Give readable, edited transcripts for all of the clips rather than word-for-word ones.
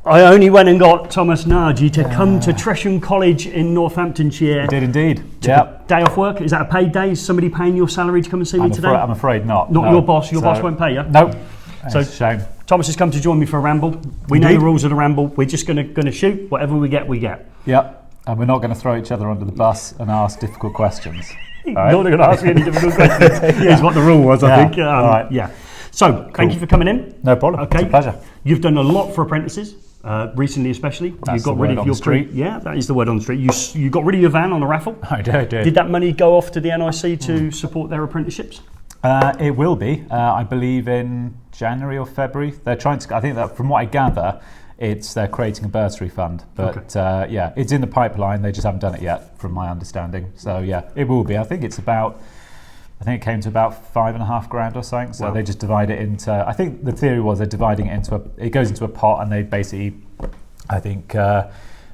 I only went and got Thomas Nagy to come to Trean College in Northamptonshire. You did indeed. Yeah. Day off work. Is that a paid day? Is somebody paying your salary to come and see me today? I'm afraid not. Not your boss. Your boss won't pay you. Nope. So it's a shame. Thomas has come to join me for a ramble. We know the rules of the ramble. We're just going to shoot. Whatever we get, we get. Yep. And we're not going to throw each other under the bus and ask difficult questions. You're not going to ask me any difficult questions. Is what the rule was, I think. All right. Yeah. So, thank you for coming in. No problem. Okay. It's a pleasure. You've done a lot for apprentices, recently especially. That's you got the rid word of on your the street. Yeah, that is the word on the street. You got rid of your van on a raffle. I did. Did that money go off to the NIC to support their apprenticeships? It will be, I believe, in January or February. They're trying to. I think that, from what I gather, they're creating a bursary fund. But yeah, it's in the pipeline. They just haven't done it yet, from my understanding. So yeah, it will be. I think it came to about $5,500 or something. So they just divide it into. I think the theory was they're dividing it into it goes into a pot, and they basically, I think.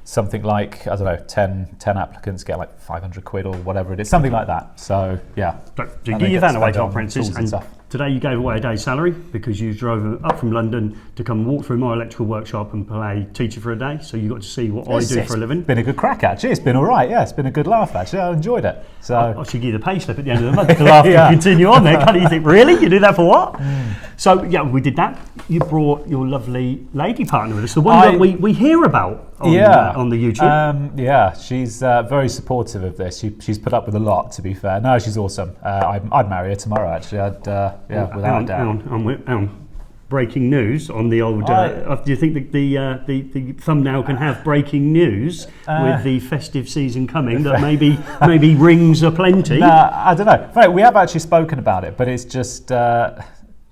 Something like, I don't know, 10 applicants get like 500 quid or whatever it is, something like that. So yeah. So you give your van away to apprentices, and today you gave away a day's salary because you drove up from London to come walk through my electrical workshop and play teacher for a day. So you got to see what I do for a living. It's been a good crack, actually. It's been all right. Yeah, it's been a good laugh, actually. I enjoyed it. So I should give you the pay slip at the end of the month to laugh and continue on there. Can't you think, really? You do that for what? So yeah, we did that. You brought your lovely lady partner with us, the one that we hear about on the YouTube. Yeah, she's very supportive of this. She's put up with a lot, to be fair. No, she's awesome. I'd marry her tomorrow, actually. Without a doubt. Breaking news on the old. Do you think the thumbnail can have breaking news with the festive season coming? That maybe rings aplenty. I don't know. Right, we have actually spoken about it, but it's just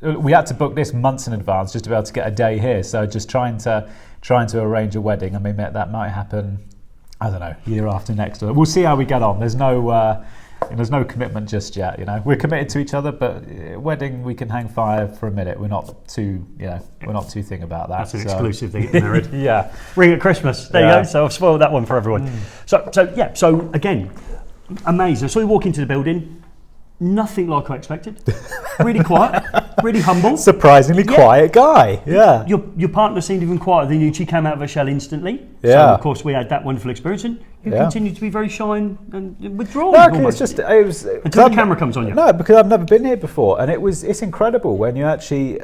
we had to book this months in advance just to be able to get a day here. So just trying to arrange a wedding. I mean, that might happen. I don't know, year after next. We'll see how we get on. There's no commitment just yet. We're committed to each other, but wedding we can hang fire for a minute. We're not too thing about that. That's an exclusive thing. Getting married. Yeah. Ring at Christmas. There you go. So I've spoiled that one for everyone. So again, amazing. So we walk into the building. Nothing like I expected. Really quiet, really humble. Surprisingly quiet guy. Yeah. Your partner seemed even quieter than you. She came out of her shell instantly. Yeah. So of course we had that wonderful experience, and you continued to be very shy and withdrawn. No, it's just it was until the camera comes on you. No, because I've never been here before, and it's incredible when you actually.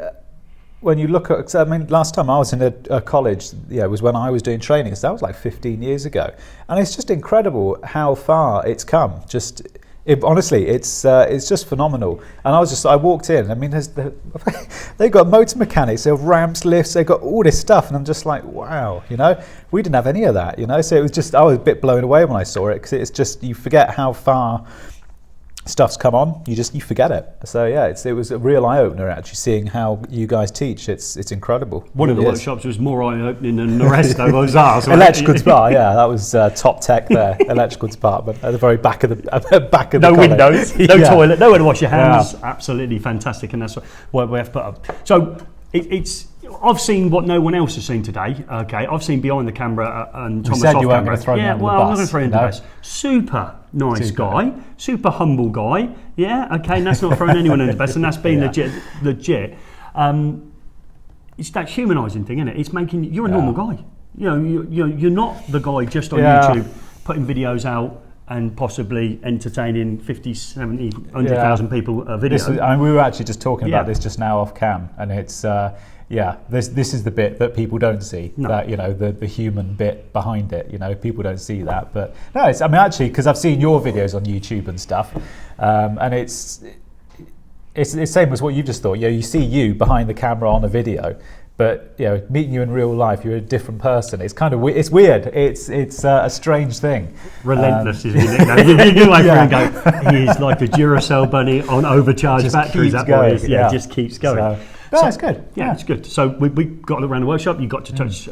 When you look at, I mean, last time I was in a college, it was when I was doing training. So that was like 15 years ago, and it's just incredible how far it's come. Honestly, it's just phenomenal. And I walked in. I mean, they've got motor mechanics, they have ramps, lifts, they've got all this stuff, and I'm just like, wow, we didn't have any of that, So it was just, I was a bit blown away when I saw it, because it's just, you forget how far stuff's come on. You forget it. So yeah, it was a real eye opener actually seeing how you guys teach. It's incredible. One of the workshops was more eye opening than the rest. Though was ours. Electrical department. Yeah, that was top tech there. Electrical department at the very back of the no windows, no toilet, nowhere to wash your hands. Yeah. Absolutely fantastic, and that's what we have put up. So it's. I've seen what no one else has seen today. Okay, I've seen behind the camera and Thomas off camera. You weren't throw me under the bus. I'm not going to throw you under the bus. Super nice guy, super humble guy. Yeah, okay, and that's not throwing anyone under the bus, and that's being legit. It's that humanising thing, isn't it? It's making you're a normal guy. You're not the guy just on YouTube putting videos out and possibly entertaining 50, 70, 100,000 people a video. We were actually just talking about this just now off cam, and it's. This is the bit that people don't see. No. That the human bit behind it. People don't see that. But no, actually, because I've seen your videos on YouTube and stuff, and it's the same as what you just thought. You see you behind the camera on a video, but meeting you in real life, you're a different person. It's kind of it's weird. It's a strange thing. Relentless is your nickname. You like and go. He is like a Duracell bunny on overcharged batteries. That boy is, just keeps going. So it's good. Yeah, it's good. So we got around the workshop. You got to touch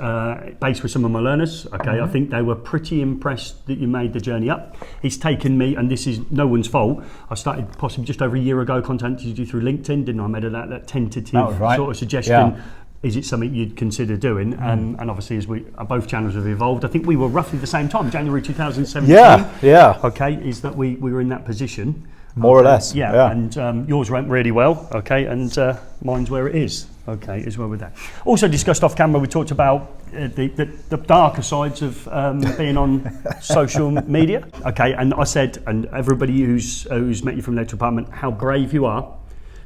base with some of my learners. Okay, I think they were pretty impressed that you made the journey up. It's taken me, and this is no one's fault. I started possibly just over a year ago contacting you through LinkedIn, didn't I? I made that tentative sort of suggestion. Yeah. Is it something you'd consider doing? And obviously, as both channels have evolved, I think we were roughly the same time, January 2017. Yeah. Okay, is that we were in that position. More or less. Yeah. And yours went really well, okay, and mine's where it is. Okay, as well with that. Also discussed off camera, we talked about the darker sides of being on social media. Okay, and I said, and everybody who's met you from the electrical department, how brave you are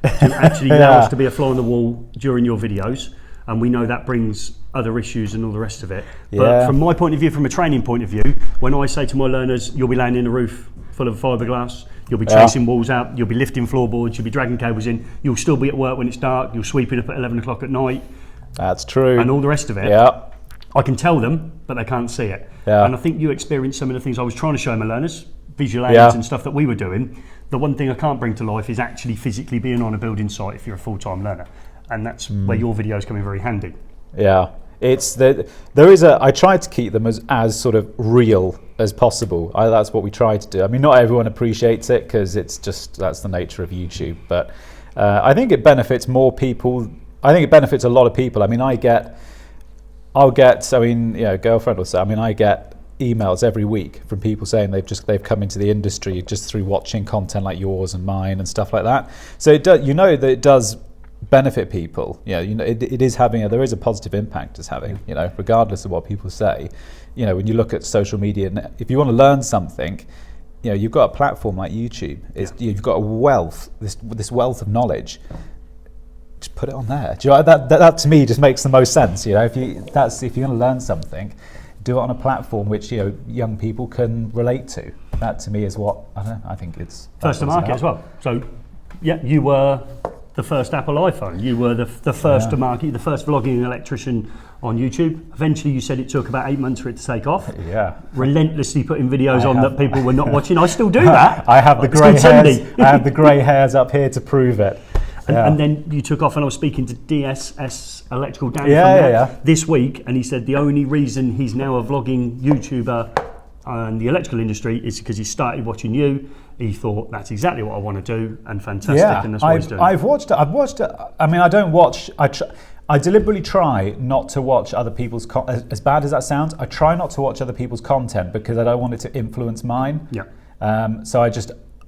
to actually allow us to be a fly on the wall during your videos. And we know that brings other issues and all the rest of it. But from my point of view, from a training point of view, when I say to my learners, you'll be laying in a roof full of fiberglass, you'll be chasing walls out, you'll be lifting floorboards, you'll be dragging cables in, you'll still be at work when it's dark, you'll sweep it up at 11 o'clock at night. That's true. And all the rest of it. Yeah. I can tell them, but they can't see it. Yeah. And I think you experienced some of the things I was trying to show my learners, visual aids and stuff that we were doing. The one thing I can't bring to life is actually physically being on a building site if you're a full-time learner. And that's where your videos come in very handy. Yeah, I try to keep them as sort of real as possible. That's what we try to do. I mean, not everyone appreciates it because that's the nature of YouTube. But I think it benefits more people. I think it benefits a lot of people. I mean, girlfriend will say, I mean, I get emails every week from people saying they've come into the industry just through watching content like yours and mine and stuff like that. So it does benefit people. It is having there is a positive impact it's having, regardless of what people say. When you look at social media, and if you want to learn something, you've got a platform like YouTube. You've got a wealth, this wealth of knowledge. Just put it on there. Do you know, that to me just makes the most sense. If you're going to learn something, do it on a platform which young people can relate to. That to me is what I think it's first to market as well. So you were the first Apple iPhone. You were the first to market, the first vlogging electrician on YouTube. Eventually you said it took about 8 months for it to take off. Yeah. Relentlessly putting videos on that people were not watching. I still do that. I have the grey hairs. I have the grey hairs up here to prove it. And then you took off, and I was speaking to DSS Electrical Dan this week, and he said the only reason he's now a vlogging YouTuber in the electrical industry is because he started watching you. He thought that's exactly what I want to do, and fantastic, and that's what he's doing. I've watched it. I mean, I don't watch. I deliberately try not to watch other people's as bad as that sounds. I try not to watch other people's content because I don't want it to influence mine. Yeah. So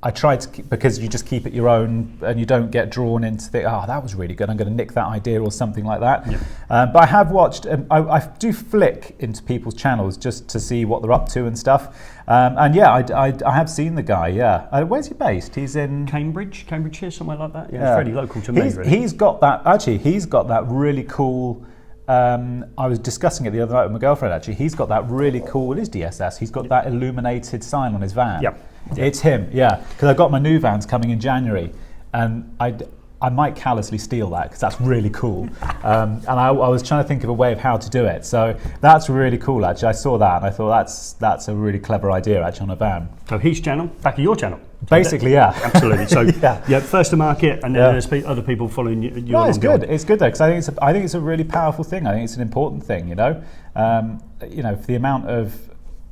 I try to because you just keep it your own and you don't get drawn into that was really good, I'm going to nick that idea or something like that. Yeah. But I have watched, I do flick into people's channels just to see what they're up to and stuff. I have seen the guy, where's he based? He's in Cambridgeshire, somewhere like that. Yeah, it's fairly local to me. He's got that really cool, I was discussing it the other night with my girlfriend actually. He's got that really cool, it is DSS, he's got that illuminated sign on his van. Yeah. It's him, because I got my new vans coming in January, and I might callously steal that because that's really cool. And I was trying to think of a way of how to do it. So that's really cool actually. I saw that and I thought that's a really clever idea actually on a van. So his channel, back of your channel. Basically, yeah. Absolutely. So first to market, and then there's other people following you. No, it's good. It's good though, because I think it's a really powerful thing. I think it's an important thing.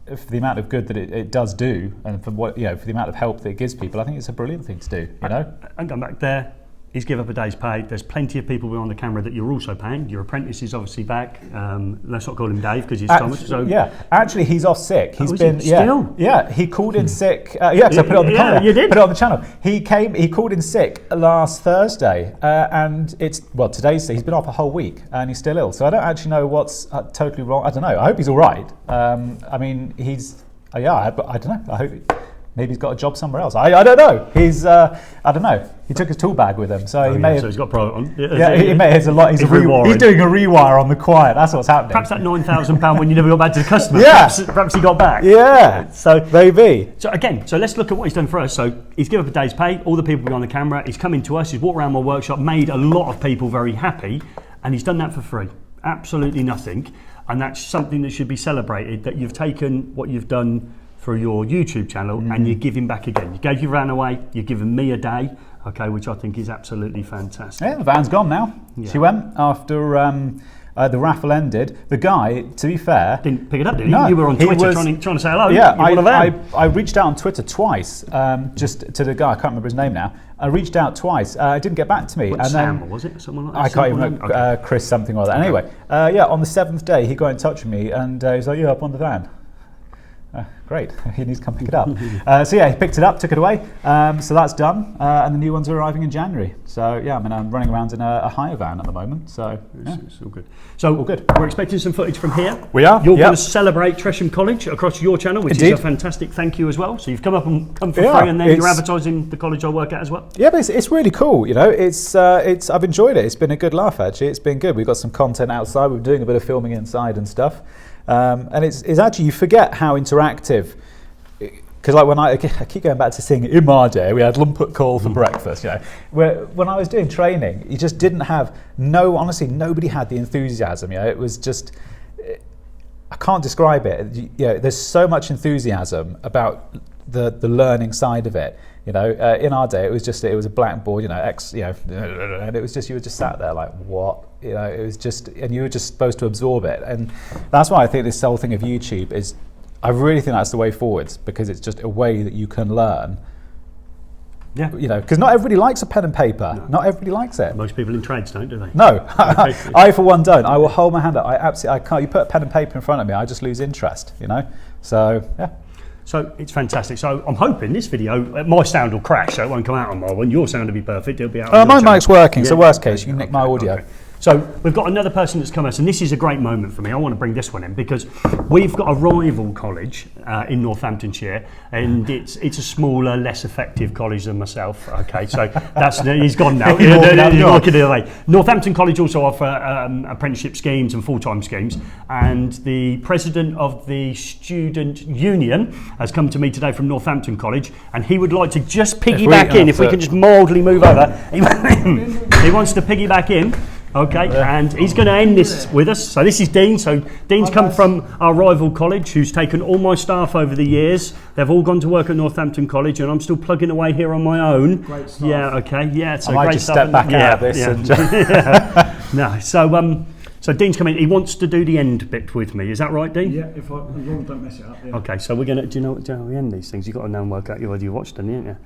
For the amount of good that it does do, and for what for the amount of help that it gives people, I think it's a brilliant thing to do. And going back there, he's give up a day's pay. There's plenty of people behind the camera that you're also paying. Your apprentice is obviously back. Let's not call him Dave because he's Thomas. So actually he's off sick. He's been still? He called in sick. Because I put it on the channel. You did. Put it on the channel. He called in sick last Thursday, and today's he's been off a whole week and he's still ill. So I don't actually know what's totally wrong. I don't know. I hope he's all right. I mean, he's I don't know. I hope. Maybe he's got a job somewhere else. I don't know. He's I don't know. He took his tool bag with him, so so he's got private on. He may have a lot. He's doing a rewire on the quiet. That's what's happening. Perhaps that £9,000 when you never got back to the customer. Perhaps he got back. Yeah. So maybe. So let's look at what he's done for us. So he's given up a day's pay. All the people behind the camera. He's come into us. He's walked around my workshop, made a lot of people very happy, and he's done that for free. Absolutely nothing, and that's something that should be celebrated. That you've taken what you've done for your YouTube channel and you're giving back again. You gave your van away, you're giving me a day, which I think is absolutely fantastic. Yeah, the van's gone now. Yeah. She went after the raffle ended. The guy, to be fair, didn't pick it up, did he? No, you were on Twitter trying to say hello. Yeah, I reached out on Twitter twice, just to the guy. I can't remember his name now. I reached out twice. It didn't get back to me. Sam, or was it someone like that? I can't even remember. Chris something or that. Anyway, on the 7th day, he got in touch with me and he was like, "Yeah, up on the van." Great, he needs to come pick it up. So yeah, he picked it up, took it away. So that's done, and the new ones are arriving in January. So yeah, I mean, I'm running around in a hire van at the moment. So yeah. It's all good. So all good. We're expecting some footage from here. We are. You're going to celebrate Tresham College across your channel, which Indeed. is a fantastic thank you as well. So you've come for free, and then you're advertising the college I work at as well. Yeah, but it's really cool. You know, it's I've enjoyed it. It's been a good laugh actually. It's been good. We've got some content outside. We're doing a bit of filming inside and stuff. And it's actually, you forget how interactive, because like when I keep going back to seeing in my day, we had lumpet call for breakfast, you know, where when I was doing training, you just didn't have, honestly, nobody had the enthusiasm, you know, it was just, I can't describe it, you know, there's so much enthusiasm about the learning side of it. You know, in our day, it was a blackboard, you know, and it was just, you were just sat there like, what? You know, it was just, and you were just supposed to absorb it. And that's why I think this whole thing of YouTube is, I really think that's the way forwards, because it's just a way that you can learn. Yeah. You know, because not everybody likes a pen and paper. No. Not everybody likes it. Most people in trades don't, do they? No, I for one don't. I will hold my hand up. I can't. You put a pen and paper in front of me, I just lose interest. You know, so yeah. So it's fantastic. So I'm hoping this video, my sound will crash, so it won't come out on my one. Your sound will be perfect. It'll be out on my channel. mic's working, so worst case, you can nick my audio. Okay. So we've got another person that's come us, and this is a great moment for me. I want to bring this one in because we've got a rival college in Northamptonshire, and it's a smaller, less effective college than myself. Okay, so he's gone now. Northampton College also offer apprenticeship schemes and full-time schemes, and the president of the student union has come to me today from Northampton College, and he would like to just piggyback in. If we can just mildly move over, he wants to piggyback in. Okay, and he's going to end this with us. So this is Dean. So Dean's come from our rival college, who's taken all my staff over the years. They've all gone to work at Northampton College, and I'm still plugging away here on my own. Great stuff. Yeah, okay, yeah. So I might great just stuff. step back out of this. And no, so Dean's coming. He wants to do the end bit with me. Is that right, Dean? Yeah, as long as I don't mess it up. Yeah. Okay, so we're going to. Do you know how we end these things? You've got to know and work out whether you watched them, haven't you?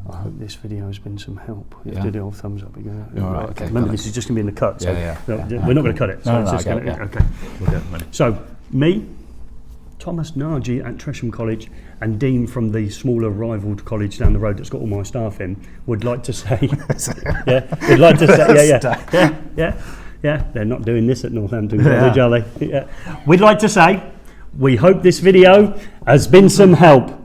I hope this video has been some help. Yeah. Do the old thumbs up again. Right, okay, Remember, this is just going to be in the cut. So we're not going to cut it. So No, it's no, just I gonna, get it, okay. We'll do it in a minute. So me, Thomas Nagy at Tresham College, and Dean from the smaller rival college down the road that's got all my staff in, would like to say, we'd like to say, yeah, they're not doing this at Northampton College, are they? Yeah. We'd like to say, we hope this video has been some help.